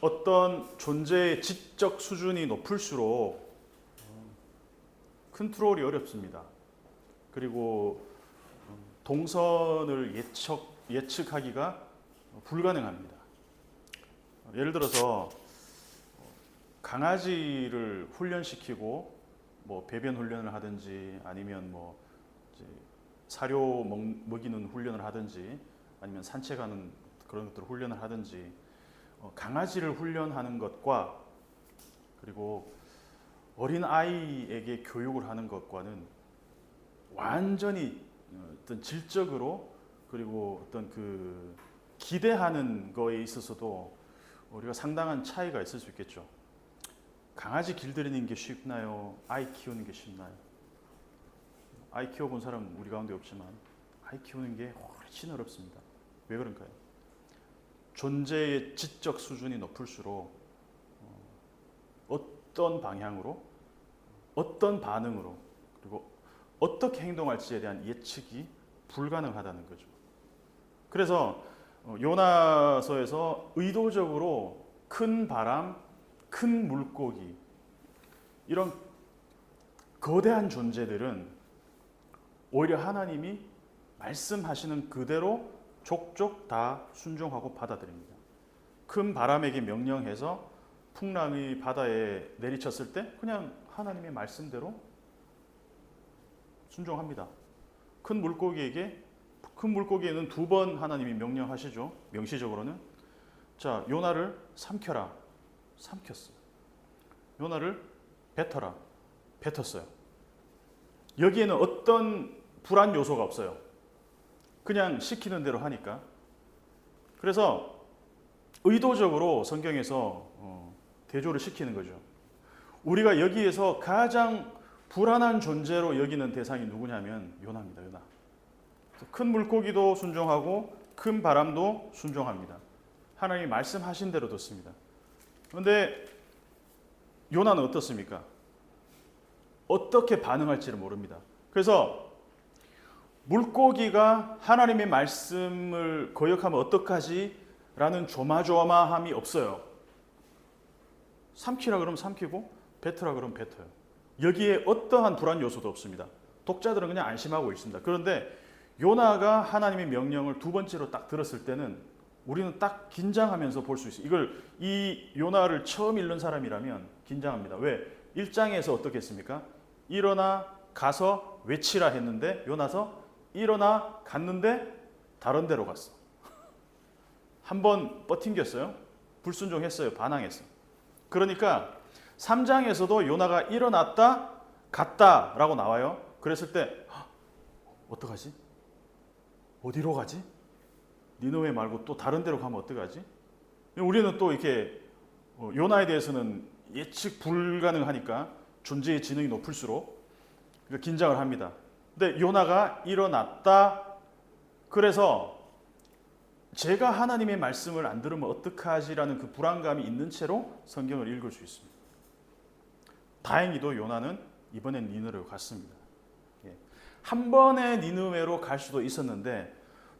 어떤 존재의 지적 수준이 높을수록 컨트롤이 어렵습니다. 그리고 동선을 예측하기가 불가능합니다. 예를 들어서 강아지를 훈련시키고 뭐 배변 훈련을 하든지 아니면 뭐 이제 사료 먹이는 훈련을 하든지 아니면 산책하는 그런 것들 훈련을 하든지 강아지를 훈련하는 것과 그리고 어린 아이에게 교육을 하는 것과는 완전히 어떤 질적으로 그리고 어떤 그 기대하는 거에 있어서도 우리가 상당한 차이가 있을 수 있겠죠. 강아지 길들이는 게 쉽나요? 아이 키우는 게 쉽나요? 아이 키워본 사람 우리 가운데 없지만 아이 키우는 게 훨씬 어렵습니다. 왜 그런가요? 존재의 지적 수준이 높을수록 어떤 방향으로 어떤 반응으로 그리고 어떻게 행동할지에 대한 예측이 불가능하다는 거죠. 그래서 요나서에서 의도적으로 큰 바람, 큰 물고기 이런 거대한 존재들은 오히려 하나님이 말씀하시는 그대로 족족 다 순종하고 받아들입니다. 큰 바람에게 명령해서 풍랑이 바다에 내리쳤을 때 그냥 하나님의 말씀대로 순종합니다. 큰 물고기에는 두 번 하나님이 명령하시죠. 명시적으로는 자 요나를 삼켜라. 삼켰어요. 요나를 뱉어라. 뱉었어요. 여기에는 어떤 불안 요소가 없어요. 그냥 시키는 대로 하니까. 그래서 의도적으로 성경에서 대조를 시키는 거죠. 우리가 여기에서 가장 불안한 존재로 여기는 대상이 누구냐면 요나입니다. 요나. 큰 물고기도 순종하고 큰 바람도 순종합니다. 하나님이 말씀하신 대로 듣습니다. 그런데 요나는 어떻습니까? 어떻게 반응할지를 모릅니다. 그래서 물고기가 하나님의 말씀을 거역하면 어떡하지? 라는 조마조마함이 없어요. 삼키라 그러면 삼키고 뱉으라 그러면 뱉어요. 여기에 어떠한 불안 요소도 없습니다. 독자들은 그냥 안심하고 있습니다. 그런데 요나가 하나님의 명령을 두 번째로 딱 들었을 때는 우리는 딱 긴장하면서 볼 수 있어요. 이 요나를 처음 읽는 사람이라면 긴장합니다. 왜? 1장에서 어떻게 했습니까? 일어나 가서 외치라 했는데 요나서 일어나 갔는데 다른 데로 갔어. 한번 버팅겼어요. 불순종했어요. 반항했어. 그러니까 3장에서도 요나가 일어났다 갔다 라고 나와요. 그랬을 때 어떡하지? 어디로 가지? 니느웨 말고 또 다른 데로 가면 어떡하지? 우리는 또 이렇게 요나에 대해서는 예측 불가능하니까 존재의 지능이 높을수록 긴장을 합니다. 근데 요나가 일어났다. 그래서 제가 하나님의 말씀을 안 들으면 어떡하지라는 그 불안감이 있는 채로 성경을 읽을 수 있습니다. 다행히도 요나는 이번엔 니느웨로 갔습니다. 한 번에 니느웨로 갈 수도 있었는데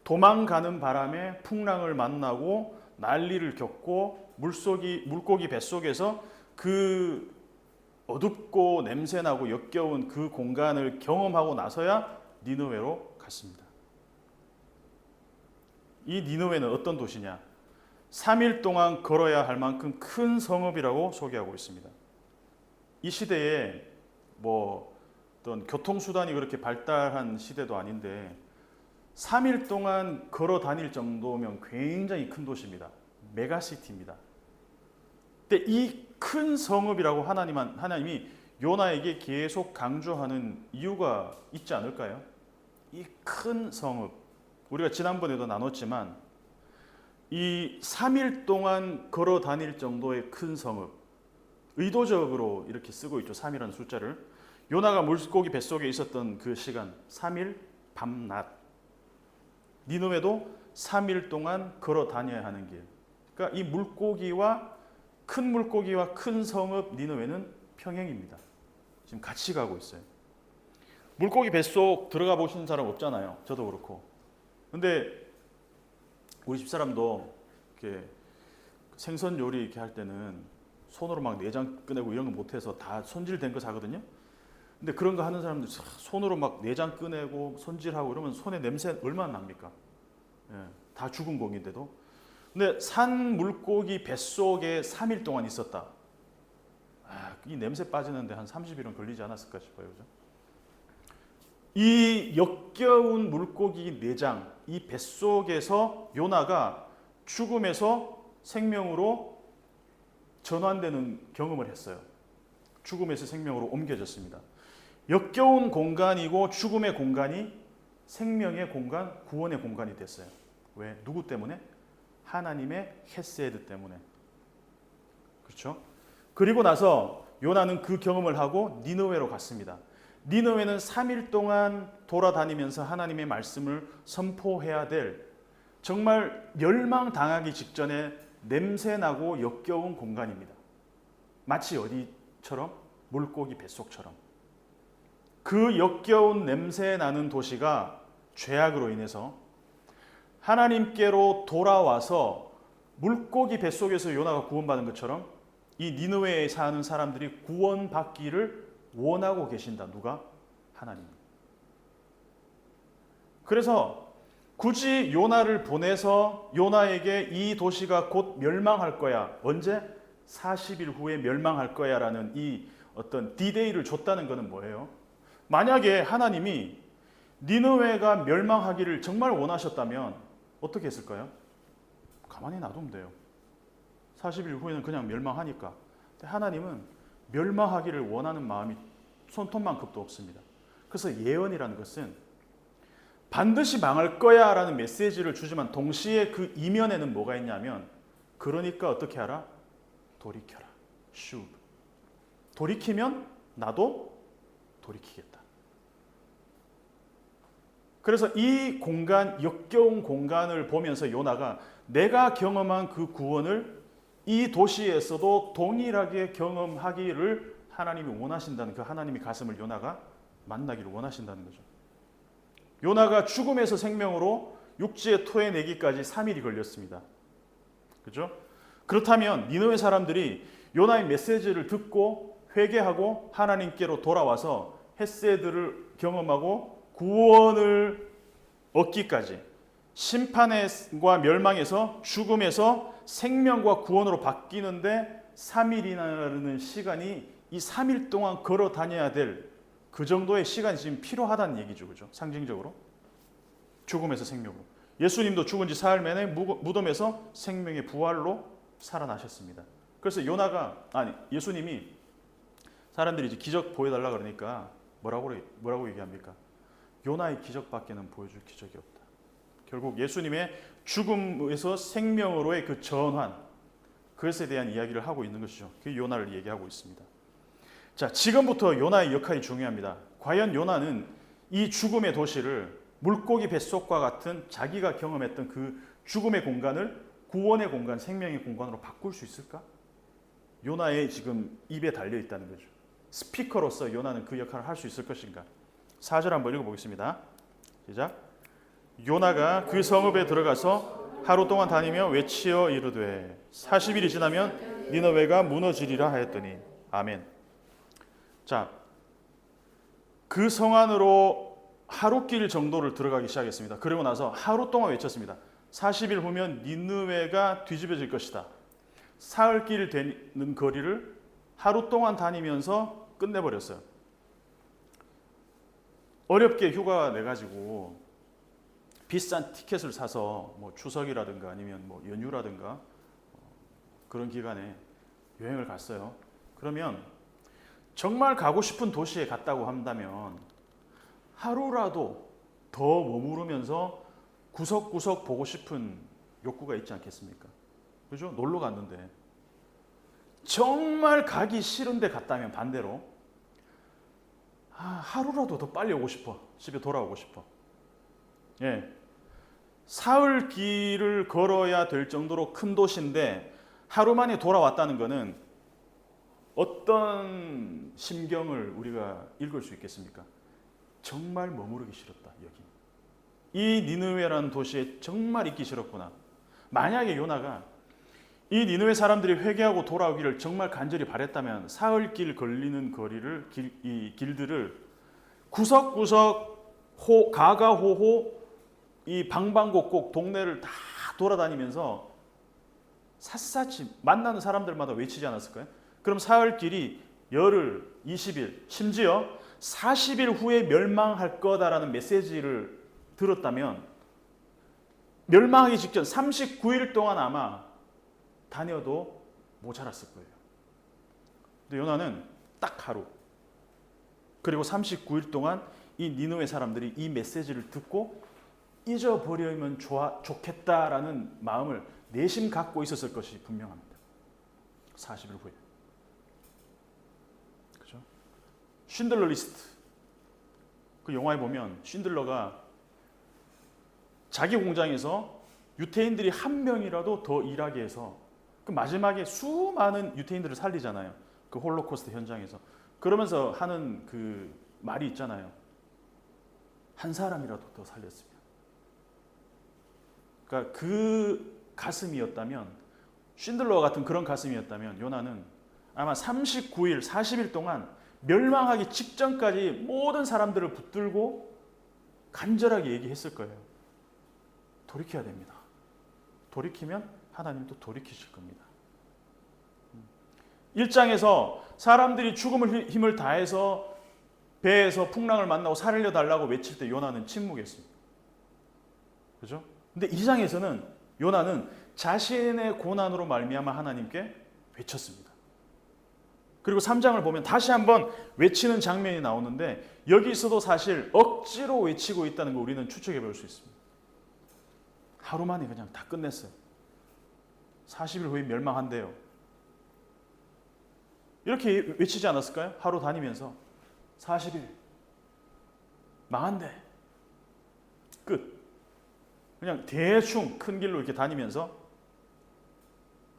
도망가는 바람에 풍랑을 만나고 난리를 겪고 물고기 뱃속에서 그 어둡고 냄새나고 역겨운 그 공간을 경험하고 나서야 니느웨로 갔습니다. 이 니느웨는 어떤 도시냐? 3일 동안 걸어야 할 만큼 큰 성읍이라고 소개하고 있습니다. 이 시대에 뭐 어떤 교통수단이 그렇게 발달한 시대도 아닌데 3일 동안 걸어 다닐 정도면 굉장히 큰 도시입니다. 메가시티입니다. 근데 이 큰 성읍이라고 하나님이 요나에게 계속 강조하는 이유가 있지 않을까요? 이 큰 성읍, 우리가 지난번에도 나눴지만 이 3일 동안 걸어 다닐 정도의 큰 성읍, 의도적으로 이렇게 쓰고 있죠. 3이라는 숫자를. 요나가 물고기 뱃속에 있었던 그 시간 3일 밤낮. 니느웨도 3일 동안 걸어 다녀야 하는 길. 그러니까 이 물고기와 큰 성읍 니느웨는 평행입니다. 지금 같이 가고 있어요. 물고기 뱃속 들어가 보시는 사람 없잖아요. 저도 그렇고. 근데 우리 집사람도 이렇게 생선 요리 이렇게 할 때는 손으로 막 내장 꺼내고 이런 거 못해서 다 손질된 거 사거든요. 근데 그런 거 하는 사람들 손으로 막 내장 꺼내고 손질하고 이러면 손에 냄새 얼마나 납니까? 예, 다 죽은 고기인데도. 근데 산 물고기 뱃속에 3일 동안 있었다. 이 냄새 빠지는데 한 30일은 걸리지 않았을까 싶어요. 그죠? 이 역겨운 물고기 내장, 이 뱃속에서 요나가 죽음에서 생명으로 전환되는 경험을 했어요. 죽음에서 생명으로 옮겨졌습니다. 역겨운 공간이고 죽음의 공간이 생명의 공간, 구원의 공간이 됐어요. 왜? 누구 때문에? 하나님의 헤세드 때문에. 그렇죠? 그리고 나서 요나는 그 경험을 하고 니느웨로 갔습니다. 니느웨는 3일 동안 돌아다니면서 하나님의 말씀을 선포해야 될 정말 멸망당하기 직전에 냄새나고 역겨운 공간입니다. 마치 어디처럼? 물고기 뱃속처럼. 그 역겨운 냄새나는 도시가 죄악으로 인해서 하나님께로 돌아와서 물고기 뱃속에서 요나가 구원받은 것처럼 이 니느웨에 사는 사람들이 구원받기를 원하고 계신다. 누가? 하나님. 그래서 굳이 요나를 보내서 요나에게 이 도시가 곧 멸망할 거야. 언제? 40일 후에 멸망할 거야 라는 이 어떤 디데이를 줬다는 것은 뭐예요? 만약에 하나님이 니느웨가 멸망하기를 정말 원하셨다면 어떻게 했을까요? 가만히 놔두면 돼요. 40일 후에는 그냥 멸망하니까. 근데 하나님은 멸망하기를 원하는 마음이 손톱만큼도 없습니다. 그래서 예언이라는 것은 반드시 망할 거야 라는 메시지를 주지만 동시에 그 이면에는 뭐가 있냐면 그러니까 어떻게 하라? 돌이켜라. 슈브. 돌이키면 나도 돌이키겠다. 그래서 이 공간, 역겨운 공간을 보면서 요나가 내가 경험한 그 구원을 이 도시에서도 동일하게 경험하기를 하나님이 원하신다는 그 하나님의 가슴을 요나가 만나기를 원하신다는 거죠. 요나가 죽음에서 생명으로 육지에 토해내기까지 3일이 걸렸습니다. 그렇죠? 그렇다면 니느웨 사람들이 요나의 메시지를 듣고 회개하고 하나님께로 돌아와서 헤세드를 경험하고 구원을 얻기까지 심판과 멸망에서 죽음에서 생명과 구원으로 바뀌는데 3일이라는 시간이 이 3일 동안 걸어 다녀야 될 그 정도의 시간이 지금 필요하다는 얘기죠. 그죠? 상징적으로. 죽음에서 생명으로. 예수님도 죽은 지 사흘 만에 무덤에서 생명의 부활로 살아나셨습니다. 그래서 예수님이 사람들이 이제 기적 보여달라 그러니까 뭐라고 얘기합니까? 요나의 기적밖에는 보여줄 기적이 없다. 결국 예수님의 죽음에서 생명으로의 그 전환, 그것에 대한 이야기를 하고 있는 것이죠. 그 요나를 얘기하고 있습니다. 자, 지금부터 요나의 역할이 중요합니다. 과연 요나는 이 죽음의 도시를 물고기 뱃속과 같은 자기가 경험했던 그 죽음의 공간을 구원의 공간, 생명의 공간으로 바꿀 수 있을까? 요나의 지금 입에 달려 있다는 거죠. 스피커로서 요나는 그 역할을 할 수 있을 것인가? 4절 한번 읽어보겠습니다. 시작. 요나가 그 성읍에 들어가서 하루 동안 다니며 외치어 이르되 40일이 지나면 니느웨가 무너지리라 하였더니 아멘. 자, 그 성 안으로 하루길 정도를 들어가기 시작했습니다. 그리고 나서 하루 동안 외쳤습니다. 40일 후면 니느웨가 뒤집어질 것이다. 사흘길 되는 거리를 하루 동안 다니면서 끝내버렸어요. 어렵게 휴가 내가지고 비싼 티켓을 사서 뭐 추석이라든가 아니면 뭐 연휴라든가 그런 기간에 여행을 갔어요. 그러면 정말 가고 싶은 도시에 갔다고 한다면 하루라도 더 머무르면서 구석구석 보고 싶은 욕구가 있지 않겠습니까? 그죠? 놀러 갔는데 정말 가기 싫은데 갔다면 반대로 하루라도 더 빨리 오고 싶어. 집에 돌아오고 싶어. 예. 사흘 길을 걸어야 될 정도로 큰 도시인데 하루 만에 돌아왔다는 것은 어떤 심경을 우리가 읽을 수 있겠습니까? 정말 머무르기 싫었다. 여기. 이 니느웨라는 도시에 정말 있기 싫었구나. 만약에 요나가 이 니느웨 사람들이 회개하고 돌아오기를 정말 간절히 바랬다면 사흘길 걸리는 거리를 이 길들을 구석구석 가가호호 이 방방곡곡 동네를 다 돌아다니면서 샅샅이 만나는 사람들마다 외치지 않았을까요? 그럼 사흘길이 열흘, 20일, 심지어 40일 후에 멸망할 거다라는 메시지를 들었다면 멸망하기 직전 39일 동안 아마 다녀도 모자랐을 거예요. 근데 요나는 딱 하루, 그리고 39일 동안 이 니느웨 사람들이 이 메시지를 듣고 잊어버리면 좋겠다라는 마음을 내심 갖고 있었을 것이 분명합니다. 40일 후에. 그죠? 쉰들러 리스트. 그 영화에 보면 쉰들러가 자기 공장에서 유태인들이 한 명이라도 더 일하게 해서 그 마지막에 수많은 유태인들을 살리잖아요. 그 홀로코스트 현장에서. 그러면서 하는 그 말이 있잖아요. 한 사람이라도 더 살렸으면. 그러니까 그 가슴이었다면, 쉰들러 같은 그런 가슴이었다면 요나는 아마 39일, 40일 동안 멸망하기 직전까지 모든 사람들을 붙들고 간절하게 얘기했을 거예요. 돌이켜야 됩니다. 돌이키면 하나님도 돌이키실 겁니다. 1장에서 사람들이 죽음을 힘을 다해서 배에서 풍랑을 만나고 살려 달라고 외칠 때 요나는 침묵했습니다. 그죠? 근데 2장에서는 요나는 자신의 고난으로 말미암아 하나님께 외쳤습니다. 그리고 3장을 보면 다시 한번 외치는 장면이 나오는데 여기서도 사실 억지로 외치고 있다는 거 우리는 추측해 볼 수 있습니다. 하루 만에 그냥 다 끝냈어요. 40일 후에 멸망한대요. 이렇게 외치지 않았을까요? 하루 다니면서 40일 망한대. 끝. 그냥 대충 큰 길로 이렇게 다니면서,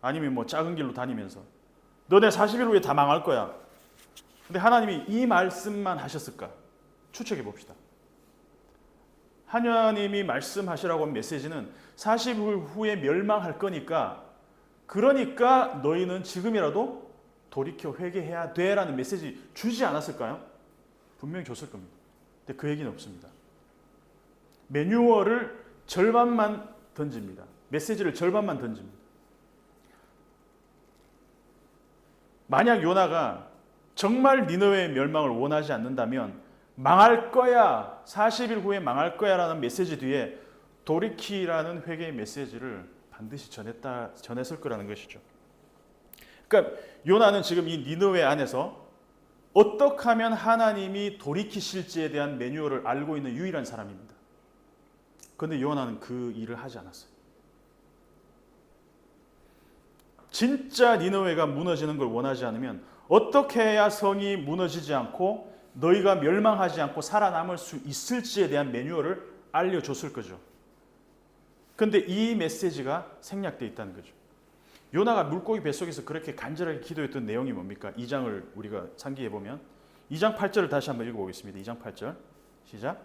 아니면 뭐 작은 길로 다니면서 너네 40일 후에 다 망할 거야. 근데 하나님이 이 말씀만 하셨을까? 추측해 봅시다. 하나님이 말씀하시라고 한 메시지는 40일 후에 멸망할 거니까, 그러니까 너희는 지금이라도 돌이켜 회개해야 돼라는 메시지 주지 않았을까요? 분명히 줬을 겁니다. 근데 그 얘기는 없습니다. 매뉴얼을 절반만 던집니다. 메시지를 절반만 던집니다. 만약 요나가 정말 니느웨의 멸망을 원하지 않는다면 망할 거야, 40일 후에 망할 거야 라는 메시지 뒤에 돌이키라는 회개의 메시지를 반드시 전했을 거라는 것이죠. 그러니까 요나는 지금 이 니느웨 안에서 어떻게 하면 하나님이 돌이키실지에 대한 매뉴얼을 알고 있는 유일한 사람입니다. 그런데 요나는 그 일을 하지 않았어요. 진짜 니느웨가 무너지는 걸 원하지 않으면 어떻게 해야 성이 무너지지 않고 너희가 멸망하지 않고 살아남을 수 있을지에 대한 매뉴얼을 알려줬을 거죠. 그런데 이 메시지가 생략되어 있다는 거죠. 요나가 물고기 뱃속에서 그렇게 간절하게 기도했던 내용이 뭡니까? 2장을 우리가 상기해 보면 2장 8절을 다시 한번 읽어보겠습니다. 2장 8절 시작.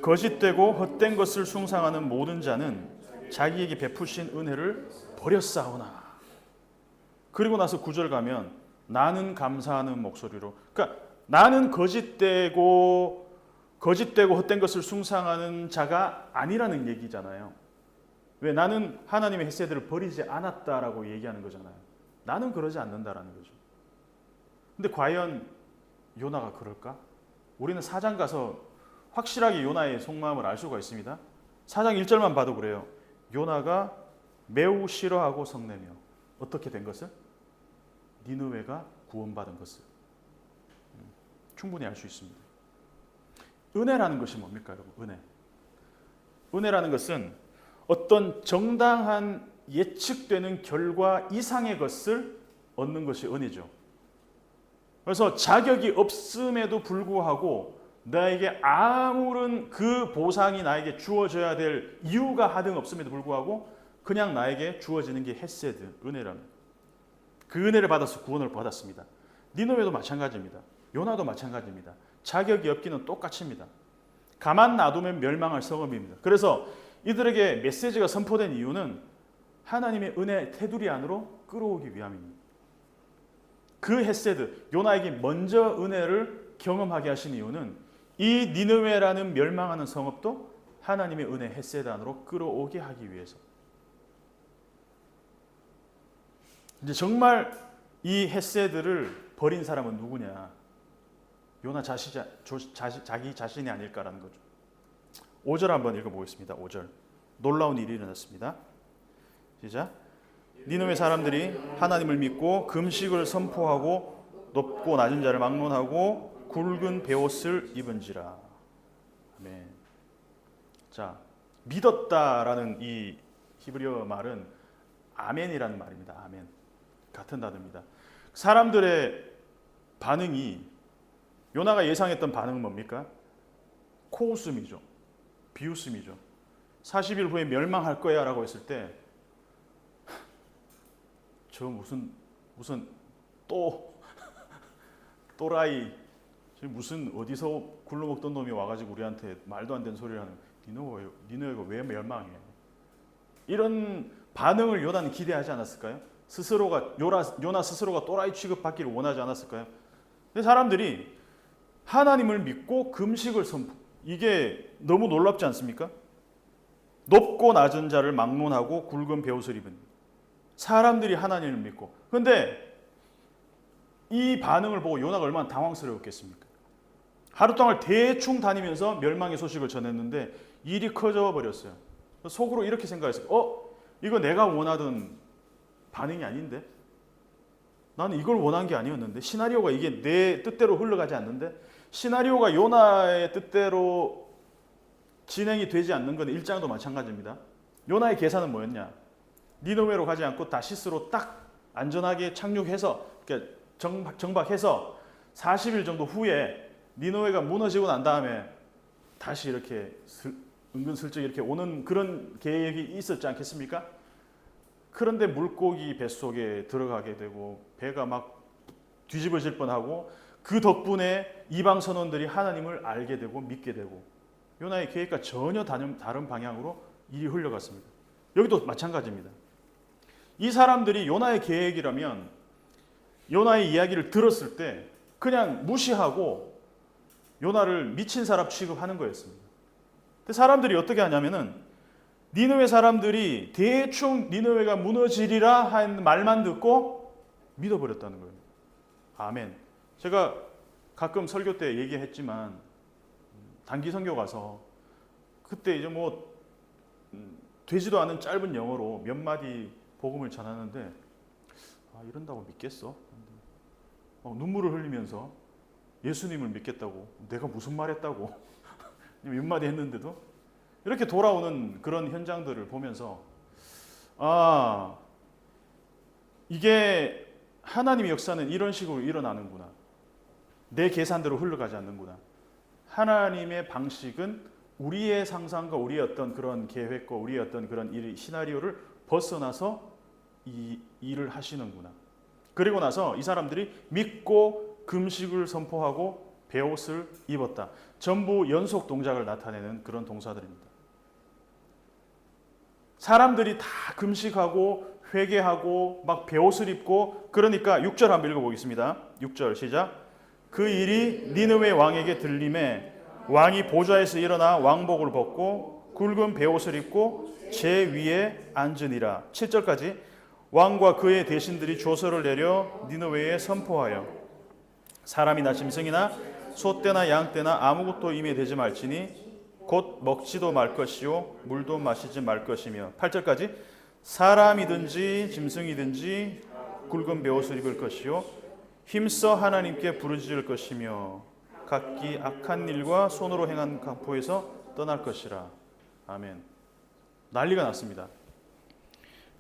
거짓되고 헛된 것을 숭상하는 모든 자는 자기에게 베푸신 은혜를 버렸사오나. 그리고 나서 9절 가면 나는 감사하는 목소리로, 그러니까 나는 거짓되고 헛된 것을 숭상하는 자가 아니라는 얘기잖아요. 왜? 나는 하나님의 헤세드를 버리지 않았다라고 얘기하는 거잖아요. 나는 그러지 않는다라는 거죠. 근데 과연 요나가 그럴까? 우리는 4장 가서 확실하게 요나의 속마음을 알 수가 있습니다. 4장 1절만 봐도 그래요. 요나가 매우 싫어하고 성내며 어떻게 된 것을? 니느웨가 구원받은 것을 충분히 알 수 있습니다. 은혜라는 것이 뭡니까, 여러분? 은혜. 은혜라는 것은 어떤 정당한 예측되는 결과 이상의 것을 얻는 것이 은혜죠. 그래서 자격이 없음에도 불구하고 나에게 아무런 그 보상이 나에게 주어져야 될 이유가 하등 없음에도 불구하고 그냥 나에게 주어지는 게 헤세드, 은혜라는, 그 은혜를 받아서 구원을 받았습니다. 니느웨도 마찬가지입니다. 요나도 마찬가지입니다. 자격이 없기는 똑같습니다. 가만 놔두면 멸망할 성읍입니다. 그래서 이들에게 메시지가 선포된 이유는 하나님의 은혜 테두리 안으로 끌어오기 위함입니다. 그 헤세드, 요나에게 먼저 은혜를 경험하게 하신 이유는 이 니느웨라는 멸망하는 성읍도 하나님의 은혜 헤세드 안으로 끌어오게 하기 위해서. 이제 정말 이 헤세드를 버린 사람은 누구냐? 요나 자기 자신이 아닐까라는 거죠. 5절 한번 읽어보겠습니다. 5절. 놀라운 일이 일어났습니다. 시작. 니느웨 사람들이 하나님을 믿고 금식을 선포하고 높고 낮은 자를 막론하고 굵은 베옷을 입은지라. 아멘. 자, 믿었다라는 이 히브리어 말은 아멘이라는 말입니다. 아멘. 같은 단어입니다. 사람들의 반응이 요나가 예상했던 반응은 뭡니까? 코웃음이죠. 비웃음이죠. 40일 후에 멸망할 거야 라고 했을 때 저 무슨 또라이 무슨 어디서 굴러먹던 놈이 와가지고 우리한테 말도 안 되는 소리를 하는 니느웨가 왜 멸망해? 이런 반응을 요나는 기대하지 않았을까요? 요나 스스로가 또라이 취급받기를 원하지 않았을까요? 근데 사람들이 하나님을 믿고 금식을 선포, 이게 너무 놀랍지 않습니까? 높고 낮은 자를 막론하고 굵은 베옷을 입은 사람들이 하나님을 믿고. 그런데 이 반응을 보고 요나가 얼마나 당황스러웠겠습니까? 하루 동안 대충 다니면서 멸망의 소식을 전했는데 일이 커져 버렸어요. 속으로 이렇게 생각했어요. 이거 내가 원하던 반응이 아닌데? 나는 이걸 원한 게 아니었는데? 시나리오가 이게 내 뜻대로 흘러가지 않는데? 시나리오가 요나의 뜻대로 진행이 되지 않는 건 1장도 마찬가지입니다. 요나의 계산은 뭐였냐? 니느웨로 가지 않고 다시스로 딱 안전하게 착륙해서, 그러니까 정박해서 40일 정도 후에 니느웨가 무너지고 난 다음에 다시 이렇게 은근슬쩍 이렇게 오는 그런 계획이 있었지 않겠습니까? 그런데 물고기 뱃속에 들어가게 되고 배가 막 뒤집어질 뻔하고 그 덕분에 이방 선원들이 하나님을 알게 되고 믿게 되고 요나의 계획과 전혀 다른 방향으로 일이 흘러갔습니다. 여기도 마찬가지입니다. 이 사람들이 요나의 계획이라면 요나의 이야기를 들었을 때 그냥 무시하고 요나를 미친 사람 취급하는 거였습니다. 근데 사람들이 어떻게 하냐면은 니느웨 사람들이 대충 니느웨가 무너지리라 한 말만 듣고 믿어버렸다는 거예요. 아멘. 제가 가끔 설교 때 얘기했지만 단기 선교 가서 그때 이제 되지도 않은 짧은 영어로 몇 마디 복음을 전하는데 이런다고 믿겠어? 눈물을 흘리면서 예수님을 믿겠다고 내가 무슨 말 했다고 몇 마디 했는데도 이렇게 돌아오는 그런 현장들을 보면서 이게 하나님의 역사는 이런 식으로 일어나는구나. 내 계산대로 흘러가지 않는구나. 하나님의 방식은 우리의 상상과 우리의 어떤 그런 계획과 우리의 어떤 그런 시나리오를 벗어나서 이 일을 하시는구나. 그리고 나서 이 사람들이 믿고 금식을 선포하고 베옷을 입었다. 전부 연속 동작을 나타내는 그런 동사들입니다. 사람들이 다 금식하고 회개하고 막 베옷을 입고 그러니까 6절 한번 읽어보겠습니다. 6절 시작. 그 일이 니느웨 왕에게 들림에 왕이 보좌에서 일어나 왕복을 벗고 굵은 베옷을 입고 제 위에 앉으니라. 7절까지 왕과 그의 대신들이 조서를 내려 니느웨에 선포하여 사람이나 짐승이나 소떼나 양떼나 아무것도 임에 대지 말지니 곧 먹지도 말 것이요 물도 마시지 말 것이며 8절까지 사람이든지 짐승이든지 굵은 베옷을 입을 것이요 힘써 하나님께 부르짖을 것이며 각기 악한 일과 손으로 행한 강포에서 떠날 것이라. 아멘. 난리가 났습니다.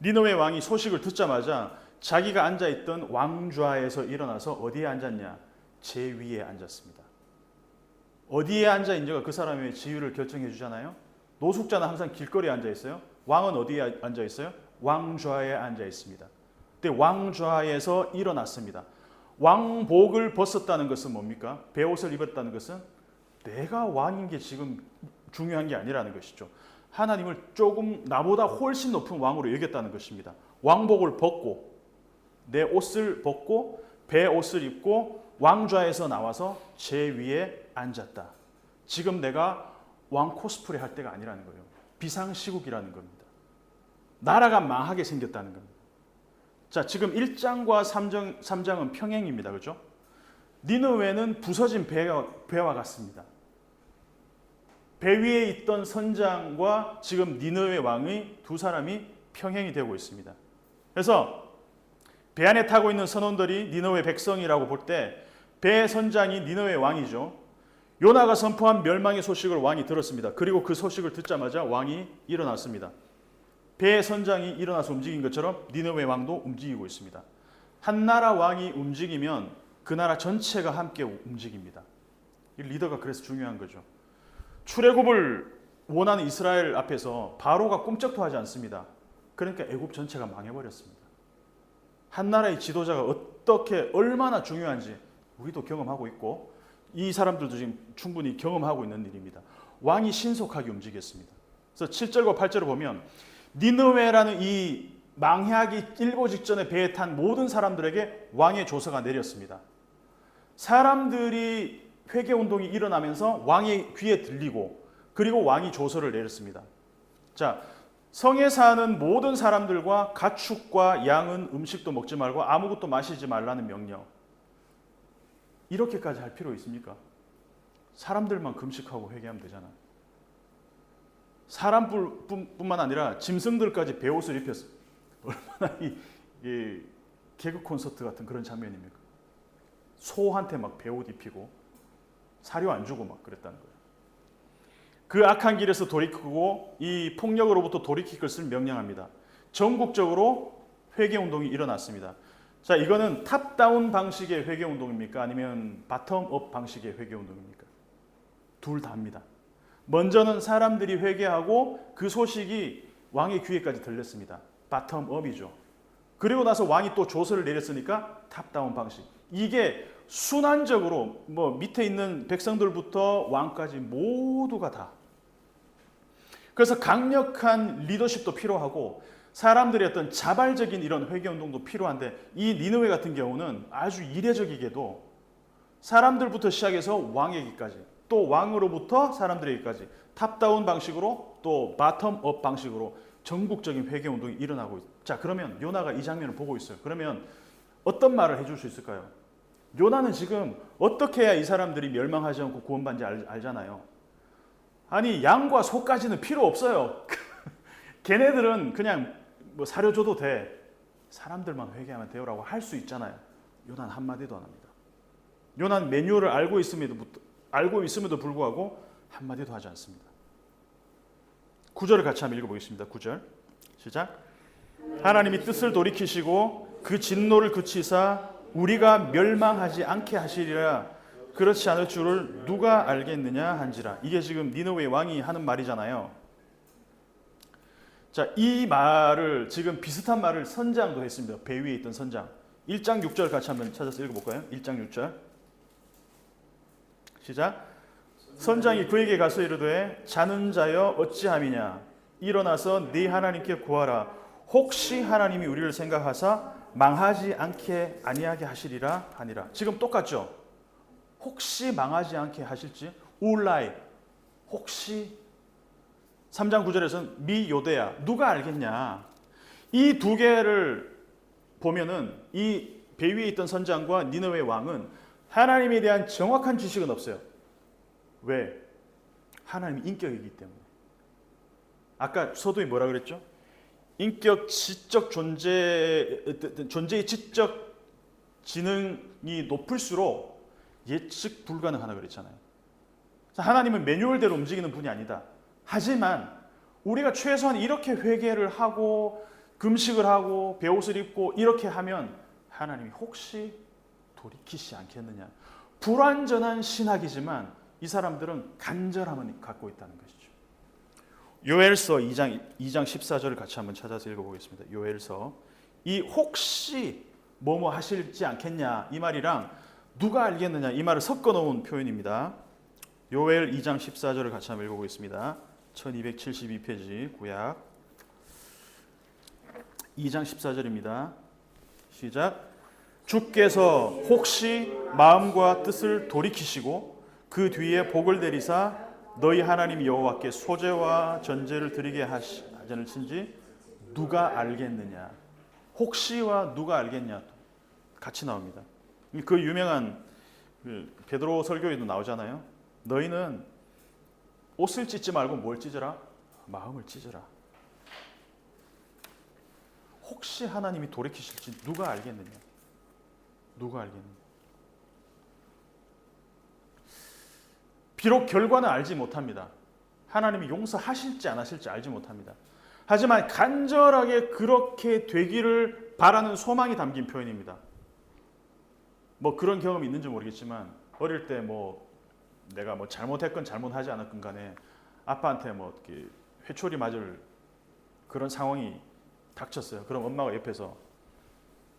니느웨 왕이 소식을 듣자마자 자기가 앉아있던 왕좌에서 일어나서 어디에 앉았냐? 제 위에 앉았습니다. 어디에 앉아있는지가 그 사람의 지위를 결정해 주잖아요. 노숙자는 항상 길거리에 앉아있어요. 왕은 어디에 앉아있어요? 왕좌에 앉아있습니다. 근데 왕좌에서 일어났습니다. 왕복을 벗었다는 것은 뭡니까? 베옷을 입었다는 것은 내가 왕인 게 지금 중요한 게 아니라는 것이죠. 하나님을 조금 나보다 훨씬 높은 왕으로 여겼다는 것입니다. 왕복을 벗고 내 옷을 벗고 배 옷을 입고 왕좌에서 나와서 제 위에 앉았다. 지금 내가 왕 코스프레 할 때가 아니라는 거예요. 비상시국이라는 겁니다. 나라가 망하게 생겼다는 겁니다. 자, 지금 1장과 3장은 평행입니다. 그렇죠? 니느웨는 부서진 배와 같습니다. 배 위에 있던 선장과 지금 니느웨 왕의 두 사람이 평행이 되고 있습니다. 그래서 배 안에 타고 있는 선원들이 니느웨 백성이라고 볼 때 배 선장이 니느웨 왕이죠. 요나가 선포한 멸망의 소식을 왕이 들었습니다. 그리고 그 소식을 듣자마자 왕이 일어났습니다. 배 선장이 일어나서 움직인 것처럼 니느웨 왕도 움직이고 있습니다. 한 나라 왕이 움직이면 그 나라 전체가 함께 움직입니다. 이 리더가 그래서 중요한 거죠. 출애굽을 원하는 이스라엘 앞에서 바로가 꼼짝도 하지 않습니다. 그러니까 애굽 전체가 망해버렸습니다. 한 나라의 지도자가 어떻게 얼마나 중요한지 우리도 경험하고 있고 이 사람들도 지금 충분히 경험하고 있는 일입니다. 왕이 신속하게 움직였습니다. 그래서 7절과 8절을 보면 니느웨라는 이 망하기 일보 직전에 배에 탄 모든 사람들에게 왕의 조서가 내렸습니다. 사람들이 회개운동이 일어나면서 왕의 귀에 들리고 그리고 왕이 조서를 내렸습니다. 자, 성에 사는 모든 사람들과 가축과 양은 음식도 먹지 말고 아무것도 마시지 말라는 명령. 이렇게까지 할 필요 있습니까? 사람들만 금식하고 회개하면 되잖아. 사람뿐만 아니라 짐승들까지 베옷을 입혔어. 얼마나 이 개그 콘서트 같은 그런 장면입니까? 소한테 막 베옷 입히고 사료 안 주고 막 그랬다는 거예요. 그 악한 길에서 돌이키고 이 폭력으로부터 돌이킬 것을 명령합니다. 전국적으로 회개운동이 일어났습니다. 자, 이거는 탑다운 방식의 회개운동입니까? 아니면 바텀업 방식의 회개운동입니까? 둘 다입니다. 먼저는 사람들이 회개하고 그 소식이 왕의 귀에까지 들렸습니다. 바텀업이죠. 그리고 나서 왕이 또 조서를 내렸으니까 탑다운 방식. 이게 순환적으로 뭐 밑에 있는 백성들부터 왕까지 모두가 다. 그래서 강력한 리더십도 필요하고 사람들의 어떤 자발적인 이런 회개운동도 필요한데 이 니느웨 같은 경우는 아주 이례적이게도 사람들부터 시작해서 왕에게까지 또 왕으로부터 사람들에게까지 탑다운 방식으로 또 바텀업 방식으로 전국적인 회개운동이 일어나고 있어요. 자, 그러면 요나가 이 장면을 보고 있어요. 그러면 어떤 말을 해줄 수 있을까요? 요나는 지금 어떻게 해야 이 사람들이 멸망하지 않고 구원받는지 알잖아요. 아니, 양과 소까지는 필요 없어요. 걔네들은 그냥 뭐 사료 줘도 돼. 사람들만 회개하면 돼요라고 할 수 있잖아요. 요나는 한마디도 안 합니다. 요나는 매뉴얼을 알고 있음에도 불구하고 한마디도 하지 않습니다. 9절을 같이 한번 읽어보겠습니다. 9절 시작. 하나님이 뜻을 돌이키시고 그 진노를 그치사 우리가 멸망하지 않게 하시리라. 그렇지 않을 줄을 누가 알겠느냐 한지라. 이게 지금 니느웨 왕이 하는 말이잖아요. 자, 이 말을 지금 비슷한 말을 선장도 했습니다. 배 위에 있던 선장. 1장 6절 같이 한번 찾아서 읽어볼까요? 1장 6절 시작. 선장이 그에게 가서 이르되 자는 자여 어찌함이냐 일어나서 네 하나님께 구하라. 혹시 하나님이 우리를 생각하사 망하지 않게 아니하게 하시리라 하니라. 지금 똑같죠? 혹시 망하지 않게 하실지 울라이 혹시 3장 9절에서는 미 요대야 누가 알겠냐. 이 두 개를 보면은 이 배 위에 있던 선장과 니느웨 왕은 하나님에 대한 정확한 지식은 없어요. 왜? 하나님이 인격이기 때문에. 아까 서두에 뭐라 그랬죠? 인격 지적 존재의 지적 지능이 높을수록 예측 불가능하다 그랬잖아요. 하나님은 매뉴얼대로 움직이는 분이 아니다. 하지만 우리가 최소한 이렇게 회개를 하고 금식을 하고 베옷을 입고 이렇게 하면 하나님이 혹시 돌이키시지 않겠느냐. 불완전한 신학이지만 이 사람들은 간절함을 갖고 있다는 것이죠. 요엘서 2장 14절을 같이 한번 찾아서 읽어보겠습니다. 요엘서 이 혹시 뭐뭐 하실지 않겠냐 이 말이랑 누가 알겠느냐 이 말을 섞어 놓은 표현입니다. 요엘 2장 14절을 같이 한번 읽어보겠습니다. 1272페이지 구약 2장 14절입니다. 시작. 주께서 혹시 마음과 뜻을 돌이키시고 그 뒤에 복을 내리사 너희 하나님 여호와께 소제와 전제를 드리게 하지 않으신지 누가 알겠느냐. 혹시와 누가 알겠냐 같이 나옵니다. 그 유명한 베드로 설교에도 나오잖아요. 너희는 옷을 찢지 말고 뭘 찢어라? 마음을 찢어라. 혹시 하나님이 돌이키실지 누가 알겠느냐? 누가 알겠느냐? 비록 결과는 알지 못합니다. 하나님이 용서하실지 안 하실지 알지 못합니다. 하지만 간절하게 그렇게 되기를 바라는 소망이 담긴 표현입니다. 뭐 그런 경험이 있는지 모르겠지만 어릴 때 뭐 내가 뭐 잘못했건 잘못하지 않았건 간에 아빠한테 뭐 이렇게 회초리 맞을 그런 상황이 닥쳤어요. 그럼 엄마가 옆에서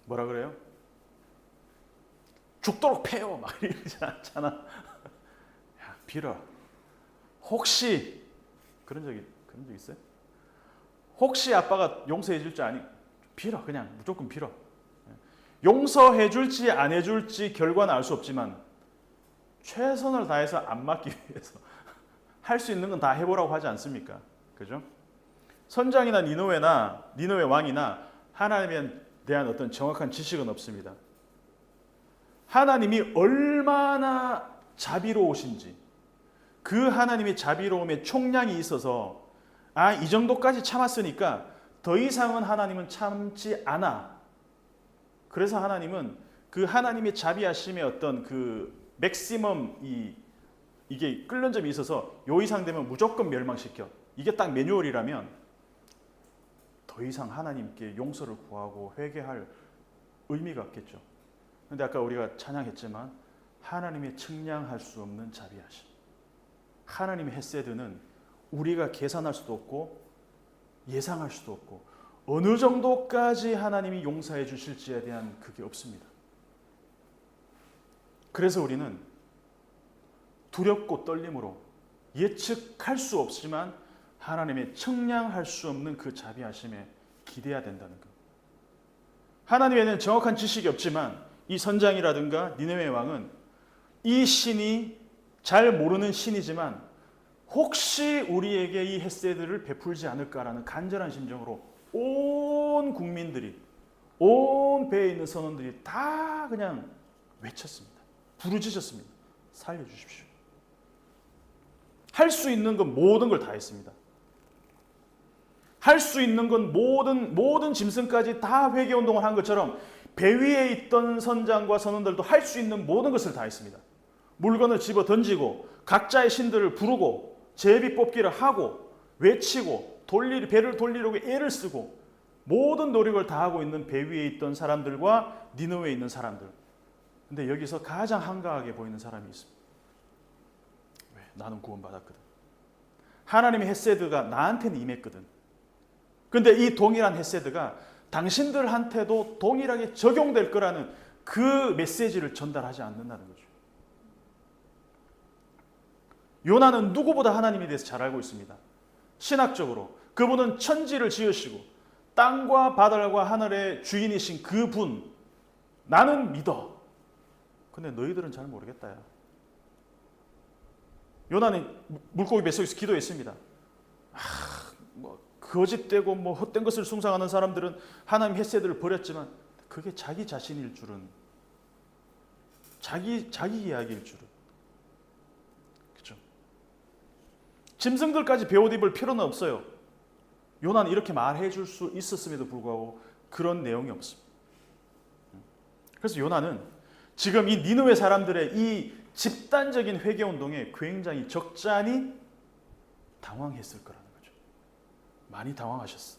뭐라 그래요? 죽도록 패요 막 이러지 않잖아. 야, 빌어. 혹시 그런 적 있어요? 혹시 아빠가 용서해 줄지 아니 빌어. 그냥 무조건 빌어. 용서해 줄지 안 해줄지 결과는 알 수 없지만 최선을 다해서 안 맞기 위해서 할 수 있는 건 다 해보라고 하지 않습니까? 그죠? 선장이나 니느웨 왕이나 하나님에 대한 어떤 정확한 지식은 없습니다. 하나님이 얼마나 자비로우신지 그 하나님의 자비로움에 총량이 있어서 이 정도까지 참았으니까 더 이상은 하나님은 참지 않아. 그래서 하나님은 그 하나님의 자비하심의 어떤 그 맥시멈 이게 끓는 점이 있어서 요 이상 되면 무조건 멸망시켜. 이게 딱 매뉴얼이라면 더 이상 하나님께 용서를 구하고 회개할 의미가 없겠죠. 그런데 아까 우리가 찬양했지만 하나님의 측량할 수 없는 자비하심. 하나님의 헤세드는 우리가 계산할 수도 없고 예상할 수도 없고 어느 정도까지 하나님이 용서해 주실지에 대한 그게 없습니다. 그래서 우리는 두렵고 떨림으로 예측할 수 없지만 하나님의 측량할 수 없는 그 자비하심에 기대해야 된다는 것. 하나님에는 정확한 지식이 없지만 이 선장이라든가 니느웨 왕은 이 신이 잘 모르는 신이지만 혹시 우리에게 이 헤세드를 베풀지 않을까라는 간절한 심정으로 온 국민들이 온 배에 있는 선원들이 다 그냥 외쳤습니다. 부르짖었습니다. 살려주십시오. 할 수 있는 건 모든 걸 다 했습니다. 할 수 있는 건 모든 짐승까지 다 회개운동을 한 것처럼 배 위에 있던 선장과 선원들도 할 수 있는 모든 것을 다 했습니다. 물건을 집어 던지고 각자의 신들을 부르고 제비 뽑기를 하고 외치고 배를 돌리려고 애를 쓰고 모든 노력을 다하고 있는 배 위에 있던 사람들과 니느웨에 있는 사람들. 근데 여기서 가장 한가하게 보이는 사람이 있습니다. 왜? 나는 구원받았거든. 하나님의 헤세드가 나한테는 임했거든. 근데 이 동일한 헤세드가 당신들한테도 동일하게 적용될 거라는 그 메시지를 전달하지 않는다는 거죠. 요나는 누구보다 하나님에 대해서 잘 알고 있습니다. 신학적으로 그분은 천지를 지으시고 땅과 바다와 하늘의 주인이신 그분 나는 믿어. 근데 너희들은 잘 모르겠다. 야. 요나는 물고기 뱃속에서 기도했습니다. 거짓되고 헛된 것을 숭상하는 사람들은 하나님 헤세드를 버렸지만 그게 자기 자신일 줄은 자기 이야기일 줄은 그렇죠? 짐승들까지 베옷 입을 필요는 없어요. 요나는 이렇게 말해 줄 수 있었음에도 불구하고 그런 내용이 없습니다. 그래서 요나는 지금 이 니느웨 사람들의 이 집단적인 회개 운동에 굉장히 적잖이 당황했을 거라는 거죠. 많이 당황하셨어.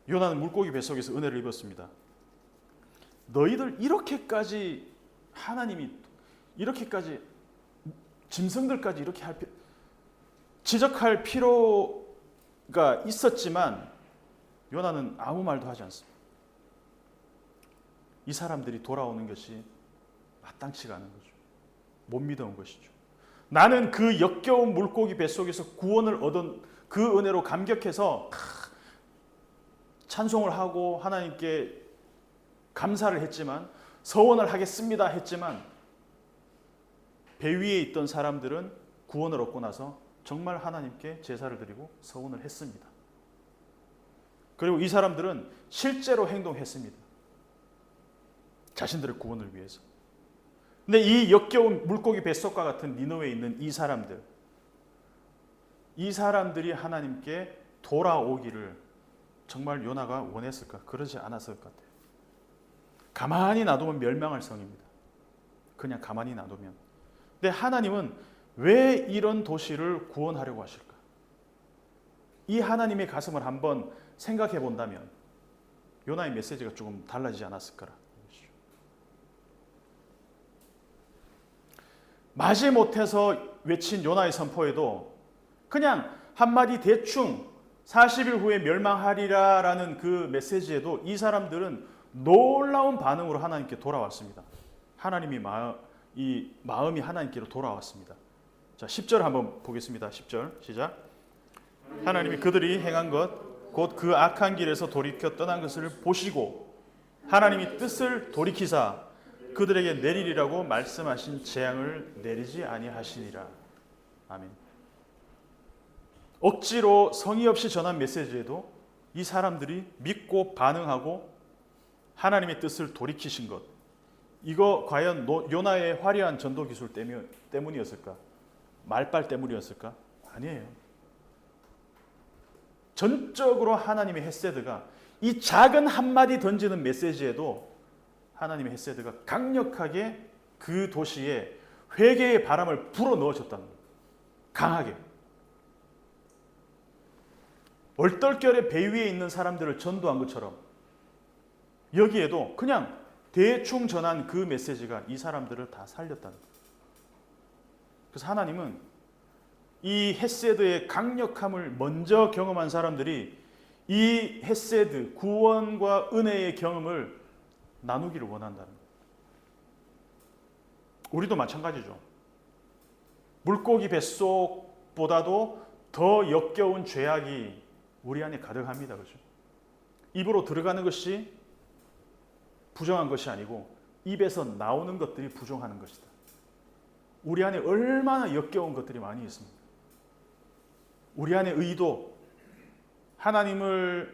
요나는 물고기 뱃속에서 은혜를 입었습니다. 너희들 이렇게까지 하나님이 이렇게까지 짐승들까지 이렇게 지적할 필요가 있었지만 요나는 아무 말도 하지 않습니다. 이 사람들이 돌아오는 것이 마땅치가 않은 거죠. 못 믿어온 것이죠. 나는 그 역겨운 물고기 뱃속에서 구원을 얻은 그 은혜로 감격해서 찬송을 하고 하나님께 감사를 했지만, 서원을 하겠습니다 했지만, 배 위에 있던 사람들은 구원을 얻고 나서 정말 하나님께 제사를 드리고 서원을 했습니다. 그리고 이 사람들은 실제로 행동했습니다. 자신들의 구원을 위해서. 근데 이 역겨운 물고기 뱃속과 같은 니느웨에 있는 이 사람들이 하나님께 돌아오기를 정말 요나가 원했을까? 그러지 않았을 것 같아요. 가만히 놔두면 멸망할 성입니다. 그냥 가만히 놔두면. 근데 하나님은 왜 이런 도시를 구원하려고 하실까? 이 하나님의 가슴을 한번 생각해 본다면 요나의 메시지가 조금 달라지지 않았을까라. 마지못해서 외친 요나의 선포에도 그냥 한마디 대충 40일 후에 멸망하리라라는 그 메시지에도 이 사람들은 놀라운 반응으로 하나님께 돌아왔습니다. 이 마음이 하나님께로 돌아왔습니다. 자, 10절 한번 보겠습니다. 10절 시작. 하나님이 그들이 행한 것 곧 그 악한 길에서 돌이켜 떠난 것을 보시고 하나님이 뜻을 돌이키사 그들에게 내리리라고 말씀하신 재앙을 내리지 아니하시니라. 아멘. 억지로 성의 없이 전한 메시지에도 이 사람들이 믿고 반응하고 하나님의 뜻을 돌이키신 것, 이거 과연 요나의 화려한 전도 기술 때문이었을까? 말빨 때문이었을까? 아니에요. 전적으로 하나님의 헤세드가 이 작은 한마디 던지는 메시지에도 하나님의 헤세드가 강력하게 그 도시에 회개의 바람을 불어 넣어줬다는 거예요. 강하게. 얼떨결에 배 위에 있는 사람들을 전도한 것처럼 여기에도 그냥 대충 전한 그 메시지가 이 사람들을 다 살렸다는 거예요. 그래서 하나님은 이 헤세드의 강력함을 먼저 경험한 사람들이 이 헤세드, 구원과 은혜의 경험을 나누기를 원한다는 거예요. 우리도 마찬가지죠. 물고기 뱃속보다도 더 역겨운 죄악이 우리 안에 가득합니다. 그렇죠? 입으로 들어가는 것이 부정한 것이 아니고 입에서 나오는 것들이 부정하는 것이다. 우리 안에 얼마나 역겨운 것들이 많이 있습니다. 우리 안에 의도, 하나님과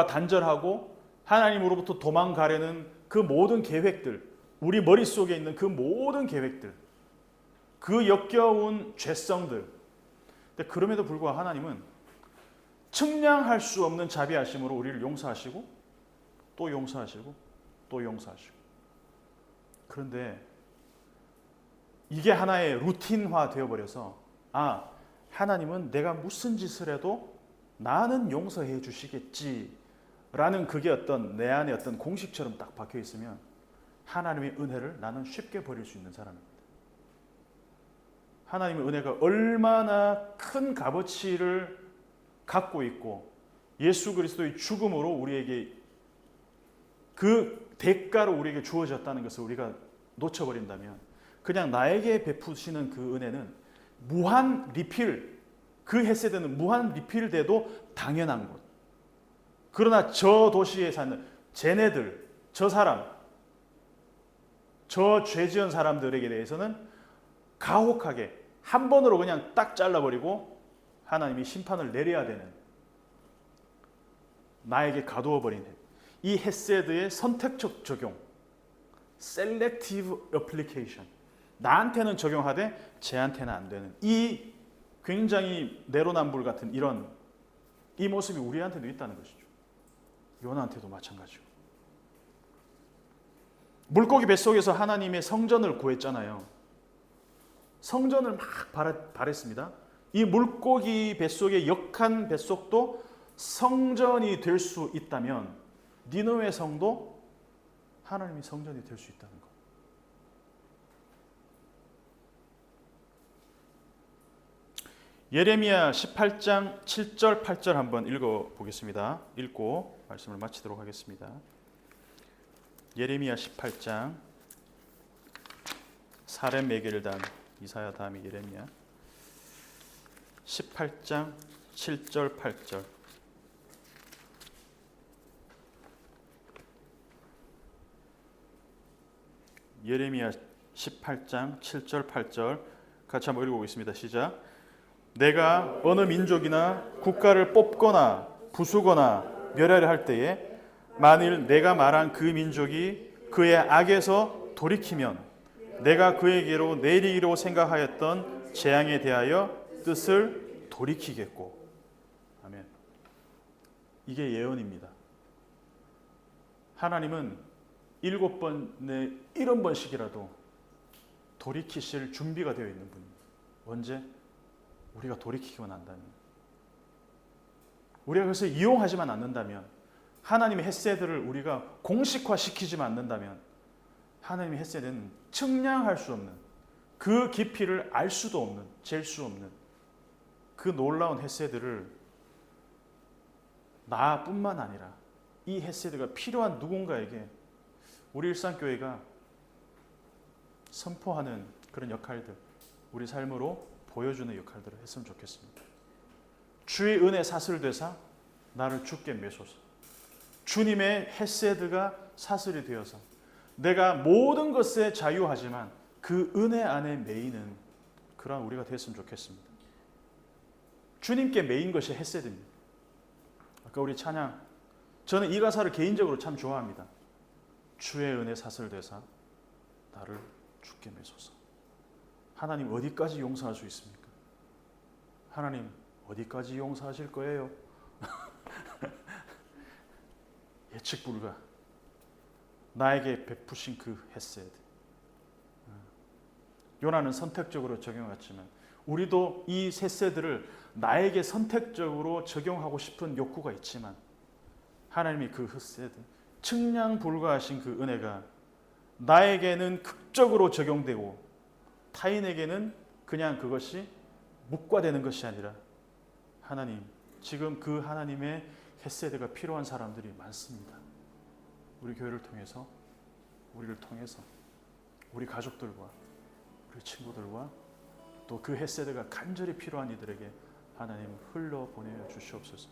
단절하고 하나님으로부터 도망가려는 그 모든 계획들, 우리 머릿속에 있는 그 모든 계획들, 그 역겨운 죄성들. 근데 그럼에도 불구하고 하나님은 측량할 수 없는 자비하심으로 우리를 용서하시고 또 용서하시고 또 용서하시고. 그런데 이게 하나의 루틴화 되어버려서 하나님은 내가 무슨 짓을 해도 나는 용서해 주시겠지 라는 그게 내 안에 공식처럼 딱 박혀 있으면 하나님의 은혜를 나는 쉽게 버릴 수 있는 사람입니다. 하나님의 은혜가 얼마나 큰 값어치를 갖고 있고 예수 그리스도의 죽음으로 우리에게 그 대가로 우리에게 주어졌다는 것을 우리가 놓쳐버린다면 그냥 나에게 베푸시는 그 은혜는 무한 리필, 그 헤세드는 무한 리필돼도 당연한 것. 그러나 저 도시에 사는 쟤네들, 저 사람, 저 죄 지은 사람들에게 대해서는 가혹하게 한 번으로 그냥 딱 잘라버리고 하나님이 심판을 내려야 되는, 나에게 가두어 버린 이 헤세드의 선택적 적용, selective application, 나한테는 적용하되 쟤한테는 안 되는 이 굉장히 내로남불 같은 이 모습이 우리한테도 있다는 것이죠. 요나한테도 마찬가지고. 물고기 뱃속에서 하나님의 성전을 구했잖아요. 성전을 막 바랬습니다. 이 물고기 뱃속의 역한 뱃속도 성전이 될 수 있다면 니느웨 성도 하나님의 성전이 될 수 있다는 것. 예레미야 18장 7절 8절 한번 읽어보겠습니다. 읽고 말씀을 마치도록 하겠습니다. 예레미야 18장 살렘 매개를 단 이사야 다음이 예레미야 18장 7절 8절. 예레미야 18장 7절 8절 같이 한번 읽어보겠습니다. 시작. 내가 어느 민족이나 국가를 뽑거나 부수거나 멸하려 할 때에 만일 내가 말한 그 민족이 그의 악에서 돌이키면 내가 그에게로 내리기로 생각하였던 재앙에 대하여 뜻을 돌이키겠고. 아멘. 이게 예언입니다. 하나님은 7번에 70번씩이라도 돌이키실 준비가 되어 있는 분입니다. 언제? 우리가 돌이키기만 한다면, 우리가 그것을 이용하지만 않는다면, 하나님의 헤세드를 우리가 공식화시키지만 않는다면, 하나님의 헤세드는 측량할 수 없는, 그 깊이를 알 수도 없는, 잴 수 없는 그 놀라운 헤세드를 나뿐만 아니라 이 헤세드가 필요한 누군가에게 우리 일상교회가 선포하는 그런 역할들, 우리 삶으로 보여주는 역할들을 했으면 좋겠습니다. 주의 은혜 사슬되사 나를 주께 메소서. 주님의 헤세드가 사슬이 되어서 내가 모든 것에 자유하지만 그 은혜 안에 매이는 그런 우리가 됐으면 좋겠습니다. 주님께 매인 것이 헤세드입니다. 아까 우리 찬양, 저는 이 가사를 개인적으로 참 좋아합니다. 주의 은혜 사슬되사 나를 주께 메소서. 하나님 어디까지 용서할 수 있습니까? 하나님 어디까지 용서하실 거예요? 예측 불가. 나에게 베푸신 그 헤세드. 요나는 선택적으로 적용했지만 우리도 이 헤세드를 나에게 선택적으로 적용하고 싶은 욕구가 있지만 하나님이 그 헤세드, 측량 불가하신 그 은혜가 나에게는 극적으로 적용되고 타인에게는 그냥 그것이 묵과되는 것이 아니라 하나님, 지금 그 하나님의 헤세드가 필요한 사람들이 많습니다. 우리 교회를 통해서, 우리를 통해서 우리 가족들과 우리 친구들과 또 그 헤세드가 간절히 필요한 이들에게 하나님 흘러 보내어 주시옵소서.